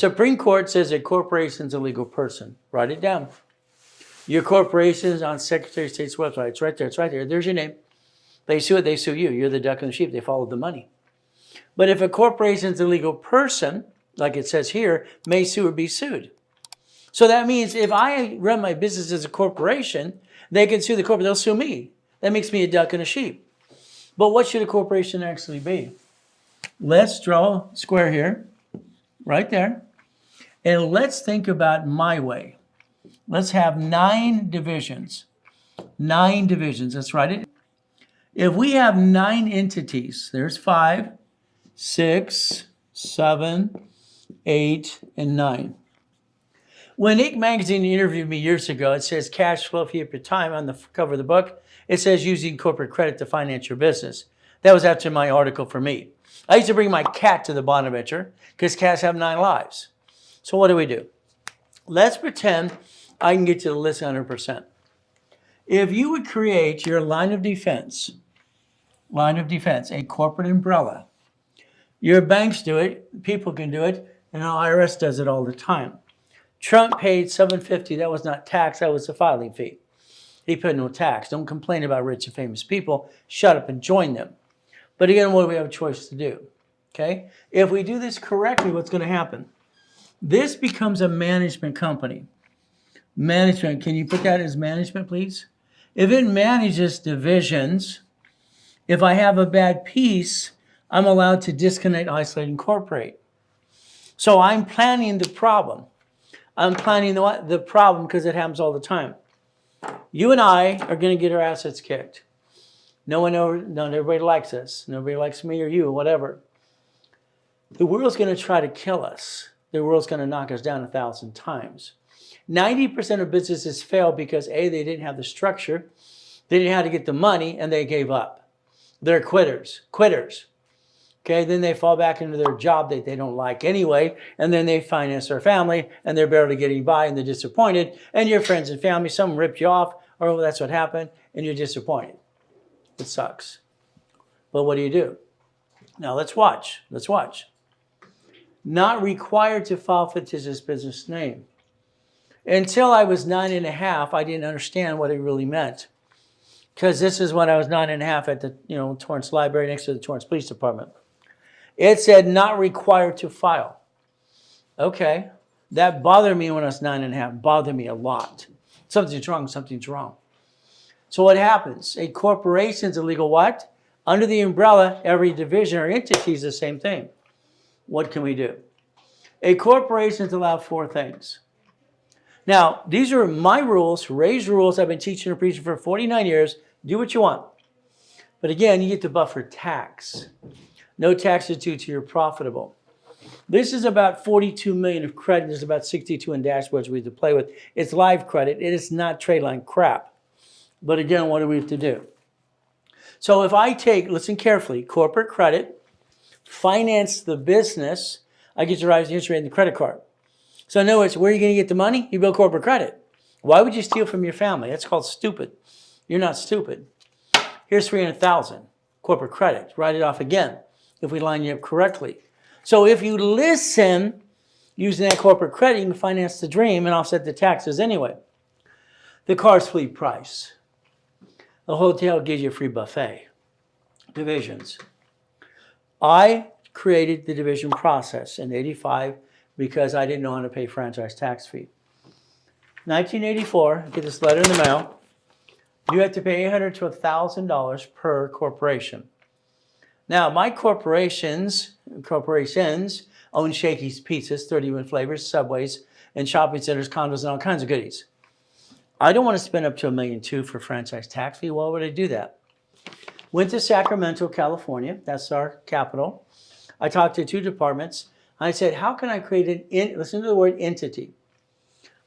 Supreme Court says a corporation is a legal person. Write it down. Your corporation is on Secretary of State's website. It's right there. It's right there. There's your name. They sue it. They sue you. You're the duck and the sheep. They follow the money. But if a corporation is a legal person, like it says here, may sue or be sued. So that means if I run my business as a corporation, they can sue the corporate. They'll sue me. That makes me a duck and a sheep. But what should a corporation actually be? Let's draw a square here, right there. And let's think about my way. Let's have 9 divisions. 9 divisions. Let's write it. If we have 9 entities, there's 5, 6, 7, 8, and 9. When Inc. Magazine interviewed me years ago, it says cash flow for your time on the cover of the book. It says using corporate credit to finance your business. That was after my article for me. I used to bring my cat to the Bonaventure because cats have 9 lives. So what do? Let's pretend I can get to the list 100%. If you would create your line of defense, a corporate umbrella, your banks do it, people can do it, and the IRS does it all the time. Trump paid $750. That was not tax, that was the filing fee. He paid no tax. Don't complain about rich and famous people. Shut up and join them. But again, what do we have a choice to do? Okay? If we do this correctly, what's going to happen? This becomes a management company. Management, can you put that as management, please? If it manages divisions, if I have a bad piece, I'm allowed to disconnect, isolate, incorporate. So I'm planning the problem. I'm planning the problem because it happens all the time. You and I are going to get our assets kicked. Not everybody likes us. Nobody likes me or you, whatever. The world's going to try to kill us. The world's going to knock us down 1,000 times. 90% of businesses fail because A, they didn't have the structure, they didn't know how to get the money, and they gave up. They're quitters. Okay, then they fall back into their job that they don't like anyway, and then they finance their family, and they're barely getting by, and they're disappointed, and your friends and family, some ripped you off, or that's what happened, and you're disappointed. It sucks. But what do? Now let's watch. Not required to file fictitious business name. Until I was 9.5, I didn't understand what it really meant. Because this is when I was 9.5 at the Torrance Library next to the Torrance Police Department. It said not required to file. Okay, that bothered me when I was 9.5. Bothered me a lot. Something's wrong. So what happens? A corporation's a legal what? Under the umbrella, every division or entity is the same thing. What can we do? A corporation is allowed 4 things. Now, these are my rules, Ray's rules. I've been teaching and preaching for 49 years. Do what you want. But again, you get to buffer tax. No tax is due to your profitable. This is about 42 million of credit. There's about 62 in dashboards we have to play with. It's live credit. It is not trade line crap. But again, what do we have to do? So if I take, listen carefully, corporate credit, finance the business, I get to rise the interest rate in the credit card. So in other words, where are you going to get the money? You build corporate credit. Why would you steal from your family? That's called stupid. You're not stupid. Here's $300,000 corporate credit. Write it off again if we line you up correctly. So if you listen, using that corporate credit, you can finance the dream and offset the taxes anyway. The car's fleet price. The hotel gives you a free buffet. Divisions. I created the division process in '85 because I didn't know how to pay franchise tax fee. 1984, get this letter in the mail. You have to pay $800 to $1,000 per corporation. Now, my corporations own Shakey's Pizzas, 31 flavors, Subways, and shopping centers, condos, and all kinds of goodies. I don't want to spend up to $1.2 million for franchise tax fee. Why would I do that? Went to Sacramento, California. That's our capital. I talked to 2 departments. I said, how can I create listen to the word entity.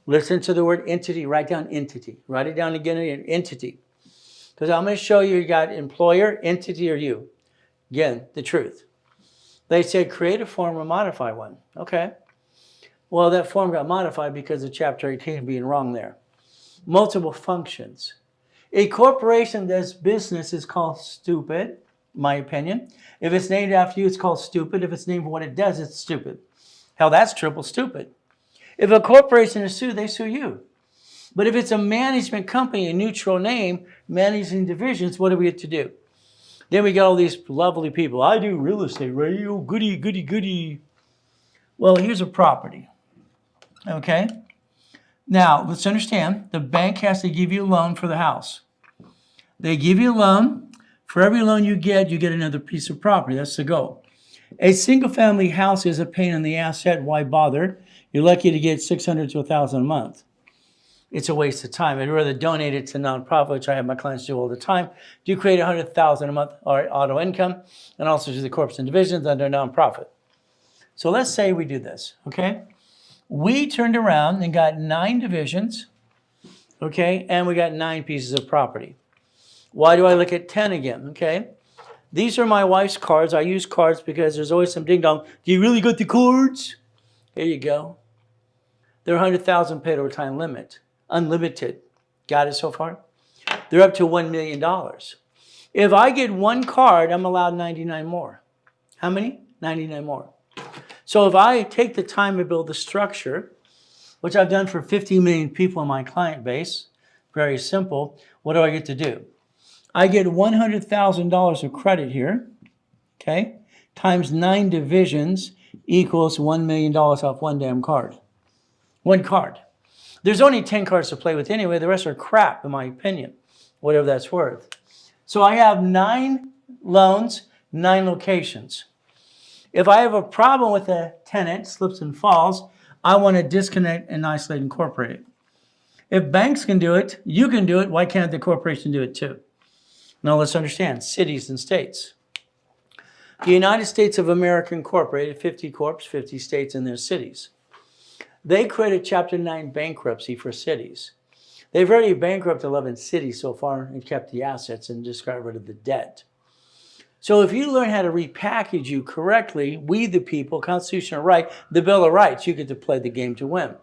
Listen to the word entity. Write down entity. Write it down again, entity. Because I'm going to show you got employer, entity, or you. Again, the truth. They said, create a form or modify one. Okay. Well, that form got modified because of Chapter 18 being wrong there. Multiple functions. A corporation that's business is called stupid, my opinion. If it's named after you, it's called stupid. If it's named for what it does, it's stupid. Hell, that's triple stupid. If a corporation is sued, they sue you. But if it's a management company, a neutral name, managing divisions, what do we get to do? Then we got all these lovely people. I do real estate, right? Oh, goody, goody, goody. Well, here's a property, okay? Now, let's understand, the bank has to give you a loan for the house. They give you a loan. For every loan you get another piece of property. That's the goal. A single-family house is a pain in the ass. Why bother? You're lucky to get $600 to $1,000 a month. It's a waste of time. I'd rather donate it to nonprofit, which I have my clients do all the time. Do create $100,000 a month or auto income, and also do the corporates and divisions under nonprofit. So let's say we do this, okay? We turned around and got 9 divisions, okay, and we got 9 pieces of property. Why do I look at 10 again, okay? These are my wife's cards. I use cards because there's always some ding dong. Do you really got the cards? Here you go. They're 100,000 paid over time limit. Unlimited. Got it so far? They're up to $1 million. If I get 1 card, I'm allowed 99 more. How many? 99 more. So if I take the time to build the structure, which I've done for 50 million people in my client base, very simple, what do I get to do? I get $100,000 of credit here, okay, times 9 divisions equals $1 million off 1 damn card. 1 card. There's only 10 cards to play with anyway. The rest are crap, in my opinion, whatever that's worth. So I have 9 loans, 9 locations. If I have a problem with a tenant, slips and falls, I want to disconnect and isolate and incorporate it. If banks can do it, you can do it. Why can't the corporation do it too? Now let's understand cities and states. The United States of America Incorporated, 50 corps, 50 states and their cities. They created Chapter 9 bankruptcy for cities. They've already bankrupted 11 cities so far and kept the assets and just got rid of the debt. So if you learn how to repackage you correctly, we the people, constitutional right, the Bill of Rights, you get to play the game to win.